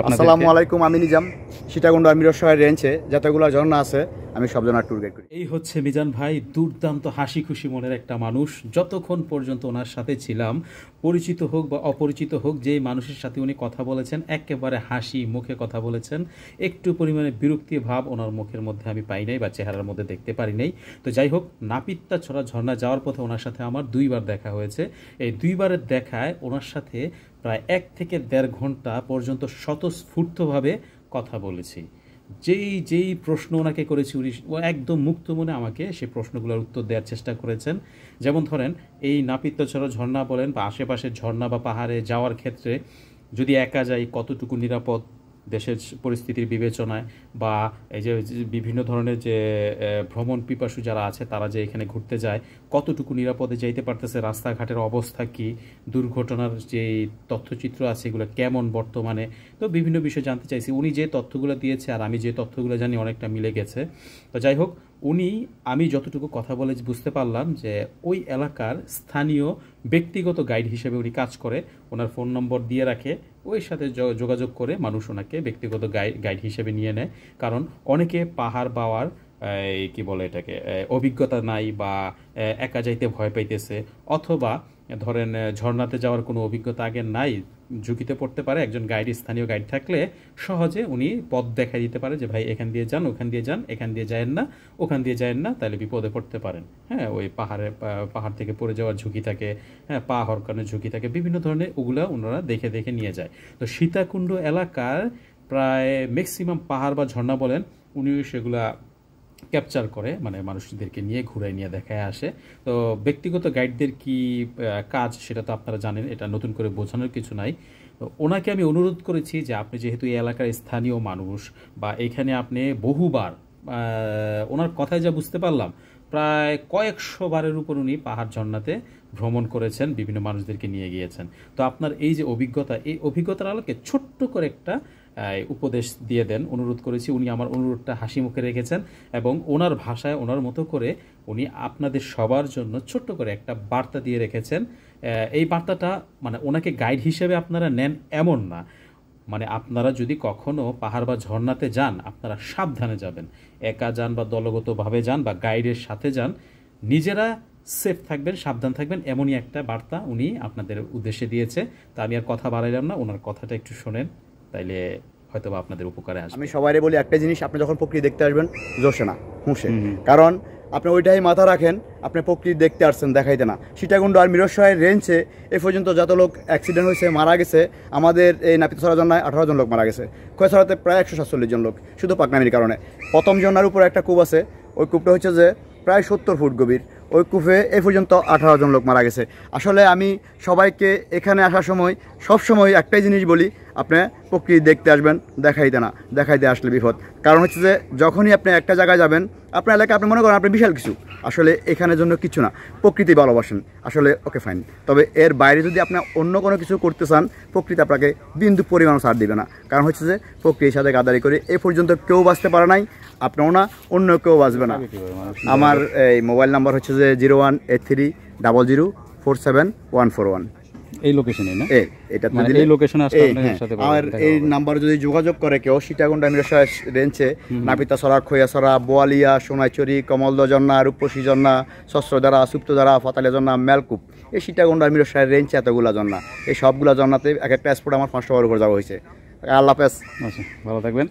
আসসালামু আলাইকুম, আমি নিজাম। সীতাকুণ্ড মিরসরাই রেঞ্জে যতগুলো ঝর্ণা আছে আমি সব জনের ট্যুর গাইড করি। এই হচ্ছে মিজান ভাই, দুর্দান্ত হাসি খুশি মনের একটা মানুষ। যতক্ষণ পর্যন্ত ওনার সাথে ছিলাম, পরিচিত হোক বা অপরিচিত হোক, যেই মানুষের সাথে উনি কথা বলেছেন একেবারে হাসি মুখে কথা বলেছেন। একটু পরিমাণে বিরক্তি ভাব ওনার মুখের মধ্যে আমি পাই নাই বা চেহারার মধ্যে দেখতে পারি নাই। তো যাই হোক, নাপিতাছড়া ঝর্ণা যাওয়ার পথে ওনার সাথে আমার দুইবার দেখা হয়েছে। এই দুইবারের দেখায় ওনার সাথে প্রায় 1 থেকে 1.5 ঘন্টা পর্যন্ত স্বতঃস্ফূর্তভাবে কথা বলেছি। যেই প্রশ্ন ওনাকে করেছি উনি একদম মুক্ত মনে আমাকে সেই প্রশ্নগুলোর উত্তর দেওয়ার চেষ্টা করেছেন। যেমন ধরেন, এই নাপিতাছড়া ঝর্ণা বলেন বা আশেপাশের ঝর্ণা বা পাহাড়ে যাওয়ার ক্ষেত্রে যদি একা যাই কতটুকু নিরাপদ দেশের পরিস্থিতির বিবেচনায়, বা এই যে বিভিন্ন ধরনের যে ভ্রমণ পিপাসু যারা আছে তারা যে এখানে ঘুরতে যায় কতটুকু নিরাপদে যাইতে পারতেছে, রাস্তাঘাটের অবস্থা কী, দুর্ঘটনার যে তথ্যচিত্র আছে এগুলো কেমন বর্তমানে। তো বিভিন্ন বিষয় জানতে চাইছি। উনি যে তথ্যগুলো দিয়েছে আর আমি যে তথ্যগুলো জানি অনেকটা মিলে গেছে। তো যাই হোক, আমি যতটুকু কথা বলে বুঝতে পারলাম যে ওই এলাকার স্থানীয় ব্যক্তিগত গাইড হিসেবে উনি কাজ করে। ওনার ফোন নম্বর দিয়ে রাখে, ওই সাথে যোগাযোগ করে মানুষ ওনাকে ব্যক্তিগত গাইড হিসেবে নিয়ে নেয়। কারণ অনেকে পাহাড় বাওয়ার কি বলে এটাকে অভিজ্ঞতা নাই, বা একা যাইতে ভয় পাইতেছে, অথবা ধরেন ঝর্ণাতে যাওয়ার কোনো অভিজ্ঞতা আগে নাই, ঝুঁকিতে পড়তে পারে। একজন স্থানীয় গাইড থাকলে সহজে উনি পথ দেখাই দিতে পারে যে ভাই এখান দিয়ে যান, ওখান দিয়ে যান, এখান দিয়ে যায়েন না, ওখান দিয়ে যায়েন না, তাহলে বিপদে পড়তে পারেন। হ্যাঁ, ওই পাহাড় থেকে পড়ে যাওয়ার ঝুঁকি থাকে, হ্যাঁ, পা হরকানোর ঝুঁকি থাকে, বিভিন্ন ধরনের ওগুলা ওনারা দেখে দেখে নিয়ে যায়। তো সীতাকুণ্ড এলাকার প্রায় ম্যাক্সিমাম পাহাড় বা ঝর্ণা বলেন উনি সেগুলা ক্যাপচার করে, মানে মানুষদেরকে নিয়ে ঘুরে নিয়ে দেখায় আসে। তো ব্যক্তিগত গাইডদের কি কাজ সেটা তো আপনারা জানেন, এটা নতুন করে বোঝানোর কিছু নাই। তো ওনাকে আমি অনুরোধ করেছি যে আপনি যেহেতু এই এলাকার স্থানীয় মানুষ বা এখানে আপনি বহুবার, ওনার কথায় যা বুঝতে পারলাম প্রায় কয়েকশো বারের উপর উনি পাহাড় ঝর্ণাতে ভ্রমণ করেছেন, বিভিন্ন মানুষদেরকে নিয়ে গিয়েছেন। তো আপনার এই যে অভিজ্ঞতা, এই অভিজ্ঞতার আলোকে ছোট্ট করে একটা উপদেশ দিয়ে দেন, অনুরোধ করেছি। উনি আমার অনুরোধটা হাসি মুখে রেখেছেন এবং ওনার ভাষায় ওনার মতো করে উনি আপনাদের সবার জন্য ছোট্ট করে একটা বার্তা দিয়ে রেখেছেন। এই বার্তাটা মানে ওনাকে গাইড হিসেবে আপনারা নেন এমন না, মানে আপনারা যদি কখনো পাহাড় বা ঝর্ণাতে যান আপনারা সাবধানে যাবেন। একা যান বা দলগতভাবে যান বা গাইডের সাথে যান, নিজেরা সেফ থাকবেন, সাবধান থাকবেন, এমনই একটা বার্তা উনি আপনাদের উদ্দেশ্যে দিয়েছে। তা আমি আর কথা বাড়াইলাম না, ওনার কথাটা একটু শোনেন, তাইলে হয়তো বা আপনাদের উপকারে আসবে। আমি সবাই বলি একটা জিনিস, আপনি যখন প্রকৃতি দেখতে আসবেন জোশে না হুঁশে, কারণ আপনি ওইটাই মাথা রাখেন, আপনি প্রকৃতি দেখতে আসছেন, দেখাইতে না। সীতাকুণ্ড আর মিরসরাই রেঞ্জে এ পর্যন্ত যত লোক অ্যাক্সিডেন্ট হয়েছে, মারা গেছে, আমাদের এই নাপিতাছড়া ঝর্ণায় 18 জন লোক মারা গেছে, খোয়াছড়াতে প্রায় 147 জন লোক, শুধু পাকনামির কারণে। প্রথম ঝর্ণার উপর একটা কূপ আছে, ওই কূপটা হচ্ছে যে প্রায় 70 ফুট গভীর, ওই কূপে এ পর্যন্ত 18 জন লোক মারা গেছে। আসলে আমি সবাইকে এখানে আসার সময় সবসময় একটাই জিনিস বলি, আপনি প্রকৃতি দেখতে আসবেন, দেখাইতে আসলে বিপদ। কারণ হচ্ছে যে যখনই আপনি একটা জায়গায় যাবেন, আপনার এলাকায় আপনি মনে করেন আপনি বিশাল কিছু, আসলে এখানের জন্য কিছু না, প্রকৃতি ভালোবাসেন আসলে, ওকে ফাইন। তবে এর বাইরে যদি আপনি অন্য কোনো কিছু করতে চান, প্রকৃতি আপনাকে বিন্দু পরিমাণ ছাড় দিবে না। কারণ হচ্ছে যে প্রকৃতির সাথে গাদারি করে এ পর্যন্ত কেউ বাঁচতে পারে নাই, আপনিও না, অন্য কেউ বাঁচবে না। আমার এই মোবাইল নাম্বার হচ্ছে যে 018300474141। এই লোকেশনে না, এটা এই লোকেশনে আসলে আপনাদের সাথে আর এই নাম্বার যদি যোগাযোগ করে কেউ, সীতাকুণ্ড মিরসরাই রেঞ্জে নাপিতাছড়া, খৈয়াছড়া, বোয়ালিয়া, সোনাইচুরি, কমলদ ঝর্ণা, রূপসী ঝর্ণা, শস্ত্রধারা, সুপ্তধারা, ফাতালিয়া ঝর্ণা, মেলকূপ, এই সীতাকুণ্ড আর মিরসরাই রেঞ্জে এতগুলা ঝর্ণা, এই সবগুলা ঝর্ণাতে এক একটা স্পট আমার 5 টাকার উপর যাওয়া হয়েছে। আল্লাহ হাফেজ, আচ্ছা, ভালো থাকবেন।